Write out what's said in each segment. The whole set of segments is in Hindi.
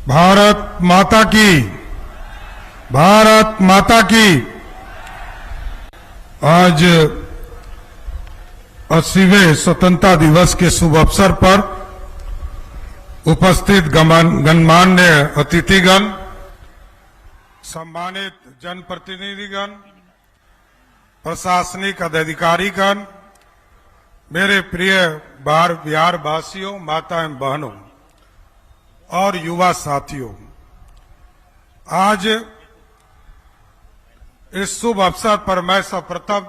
भारत माता की, भारत माता की। आज 80वें स्वतंत्रता दिवस के शुभ अवसर पर उपस्थित गणमान्य अतिथिगण, सम्मानित जनप्रतिनिधिगण, प्रशासनिक अधिकारीगण, मेरे प्रिय बिहार वासियों, माता एवं बहनों और युवा साथियों, आज इस शुभ अवसर पर मैं सर्वप्रथम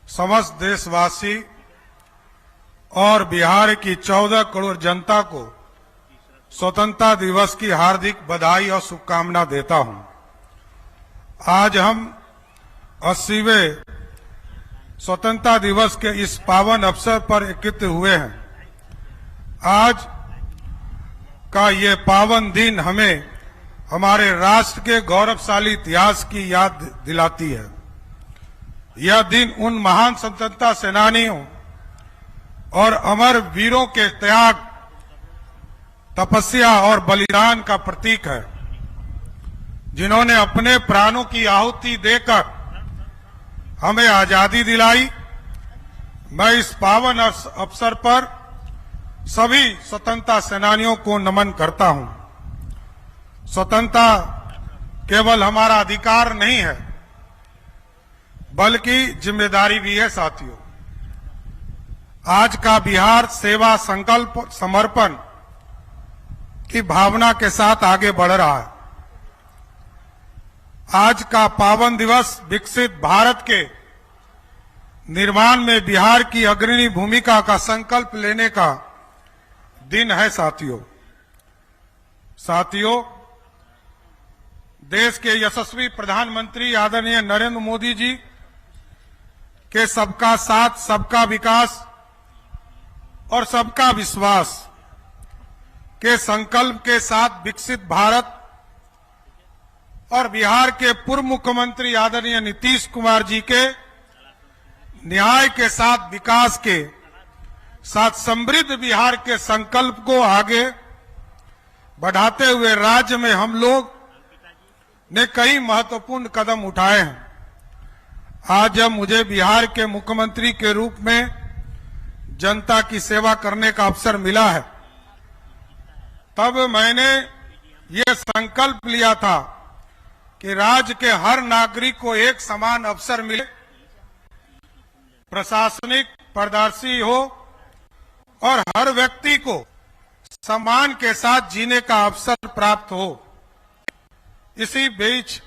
समस्त देशवासी और बिहार की 14 करोड़ जनता को स्वतंत्रता दिवस की हार्दिक बधाई और शुभकामना देता हूं। आज हम 80वें स्वतंत्रता दिवस के इस पावन अवसर पर एकत्रित हुए हैं। आज का ये पावन दिन हमें हमारे राष्ट्र के गौरवशाली इतिहास की याद दिलाती है। यह दिन उन महान स्वतंत्रता सेनानियों और अमर वीरों के त्याग, तपस्या और बलिदान का प्रतीक है, जिन्होंने अपने प्राणों की आहुति देकर हमें आजादी दिलाई। मैं इस पावन अवसर पर सभी स्वतंत्रता सेनानियों को नमन करता हूं। स्वतंत्रता केवल हमारा अधिकार नहीं है, बल्कि जिम्मेदारी भी है। साथियों, आज का बिहार सेवा, संकल्प, समर्पण की भावना के साथ आगे बढ़ रहा है। आज का पावन दिवस विकसित भारत के निर्माण में बिहार की अग्रणी भूमिका का संकल्प लेने का दिन है। साथियों, देश के यशस्वी प्रधानमंत्री आदरणीय नरेंद्र मोदी जी के सबका साथ, सबका विकास और सबका विश्वास के संकल्प के साथ विकसित भारत और बिहार के पूर्व मुख्यमंत्री आदरणीय नीतीश कुमार जी के न्याय के साथ, विकास के साथ समृद्ध बिहार के संकल्प को आगे बढ़ाते हुए राज्य में हम लोग ने कई महत्वपूर्ण कदम उठाए हैं। आज जब मुझे बिहार के मुख्यमंत्री के रूप में जनता की सेवा करने का अवसर मिला है, तब मैंने ये संकल्प लिया था कि राज्य के हर नागरिक को एक समान अवसर मिले, प्रशासनिक पारदर्शी हो और हर व्यक्ति को सम्मान के साथ जीने का अवसर प्राप्त हो। इसी बीच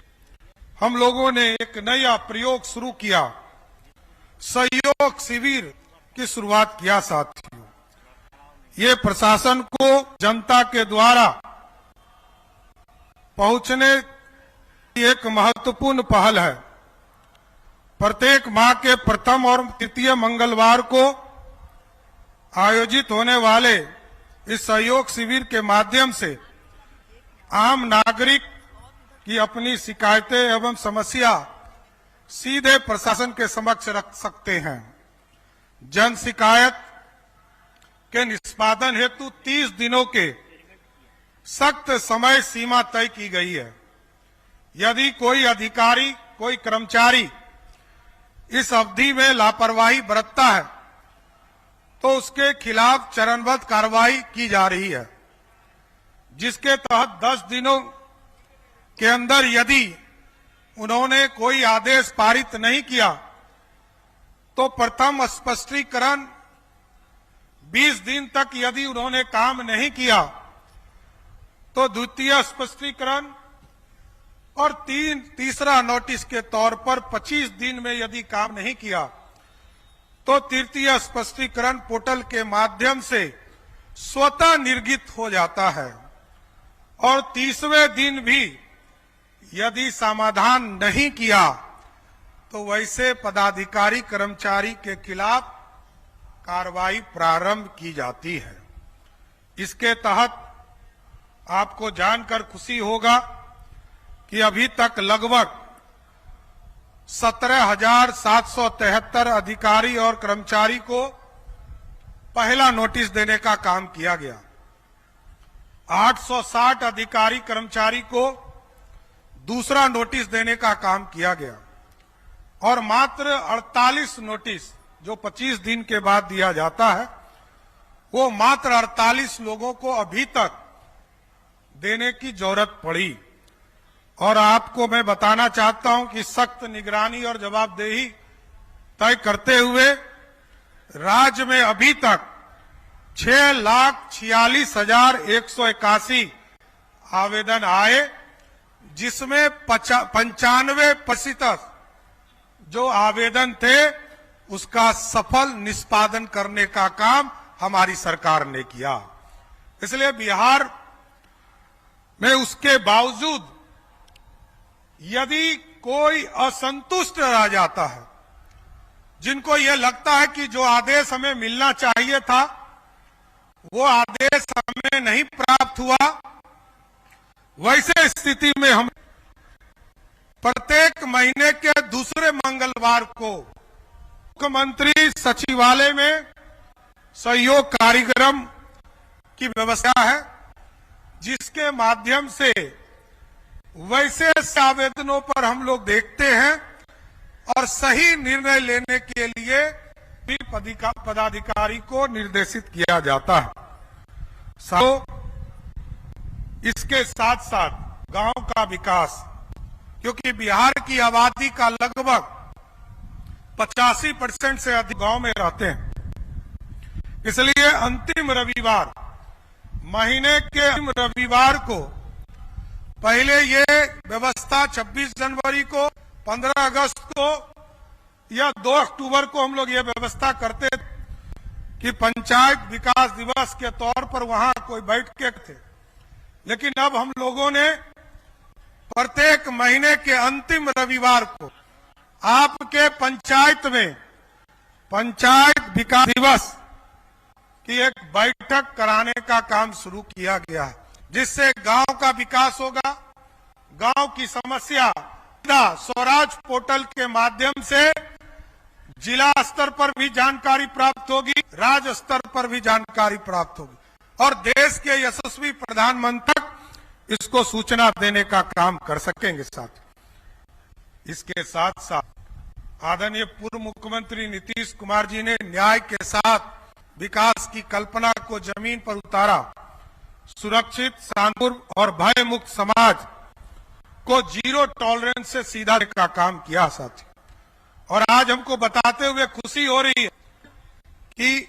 हम लोगों ने एक नया प्रयोग शुरू किया, सहयोग शिविर की शुरुआत किया। साथियों, ये प्रशासन को जनता के द्वारा पहुंचने की एक महत्वपूर्ण पहल है। प्रत्येक माह के प्रथम और तृतीय मंगलवार को आयोजित होने वाले इस सहयोग शिविर के माध्यम से आम नागरिक की अपनी शिकायतें एवं समस्या सीधे प्रशासन के समक्ष रख सकते हैं। जन शिकायत के निष्पादन हेतु 30 दिनों के सख्त समय सीमा तय की गई है। यदि कोई अधिकारी, कोई कर्मचारी इस अवधि में लापरवाही बरतता है तो उसके खिलाफ चरणबद्ध कार्रवाई की जा रही है, जिसके तहत 10 दिनों के अंदर यदि उन्होंने कोई आदेश पारित नहीं किया तो प्रथम स्पष्टीकरण, 20 दिन तक यदि उन्होंने काम नहीं किया तो द्वितीय स्पष्टीकरण और तीसरा नोटिस के तौर पर 25 दिन में यदि काम नहीं किया तो तृतीय स्पष्टीकरण पोर्टल के माध्यम से स्वतः निर्गत हो जाता है। और 30वें दिन भी यदि समाधान नहीं किया तो वैसे पदाधिकारी, कर्मचारी के खिलाफ कार्रवाई प्रारंभ की जाती है। इसके तहत आपको जानकर खुशी होगा कि अभी तक लगभग 17,773 अधिकारी और कर्मचारी को पहला नोटिस देने का काम किया गया 860 अधिकारी कर्मचारी को दूसरा नोटिस देने का काम किया गया और मात्र 48 नोटिस जो 25 दिन के बाद दिया जाता है, वो मात्र 48 लोगों को अभी तक देने की जरूरत पड़ी। और आपको मैं बताना चाहता हूं कि सख्त निगरानी और जवाबदेही तय करते हुए राज्य में अभी तक 6,46,181 आवेदन आए, जिसमें 95% जो आवेदन थे उसका सफल निष्पादन करने का काम हमारी सरकार ने किया। इसलिए बिहार में उसके बावजूद यदि कोई असंतुष्ट रह जाता है, जिनको यह लगता है कि जो आदेश हमें मिलना चाहिए था वो आदेश हमें नहीं प्राप्त हुआ, वैसे स्थिति में हम प्रत्येक महीने के दूसरे मंगलवार को मुख्यमंत्री सचिवालय में सहयोग कार्यक्रम की व्यवस्था है, जिसके माध्यम से वैसे आवेदनों पर हम लोग देखते हैं और सही निर्णय लेने के लिए भी पदाधिकारी को निर्देशित किया जाता है। इसके साथ साथ गांव का विकास, क्योंकि बिहार की आबादी का लगभग 85% से अधिक गांव में रहते हैं, इसलिए अंतिम रविवार, महीने के अंतिम रविवार को पहले ये व्यवस्था 26 जनवरी को, 15 अगस्त को या 2 अक्टूबर को हम लोग ये व्यवस्था करते कि पंचायत विकास दिवस के तौर पर वहां कोई बैठ के थे, लेकिन अब हम लोगों ने प्रत्येक महीने के अंतिम रविवार को आपके पंचायत में पंचायत विकास दिवस की एक बैठक कराने का काम शुरू किया गया है, जिससे गांव का विकास होगा, गांव की समस्या स्वराज पोर्टल के माध्यम से जिला स्तर पर भी जानकारी प्राप्त होगी, राज्य स्तर पर भी जानकारी प्राप्त होगी और देश के यशस्वी प्रधानमंत्री तक इसको सूचना देने का काम कर सकेंगे। साथ इसके साथ साथ आदरणीय पूर्व मुख्यमंत्री नीतीश कुमार जी ने न्याय के साथ विकास की कल्पना को जमीन पर उतारा, सुरक्षित, शांतिपूर्ण और भय मुक्त समाज को जीरो टॉलरेंस से सीधा का काम किया साथी। और आज हमको बताते हुए खुशी हो रही है कि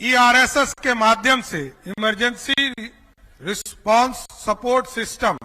ERSS के माध्यम से इमरजेंसी रिस्पांस सपोर्ट सिस्टम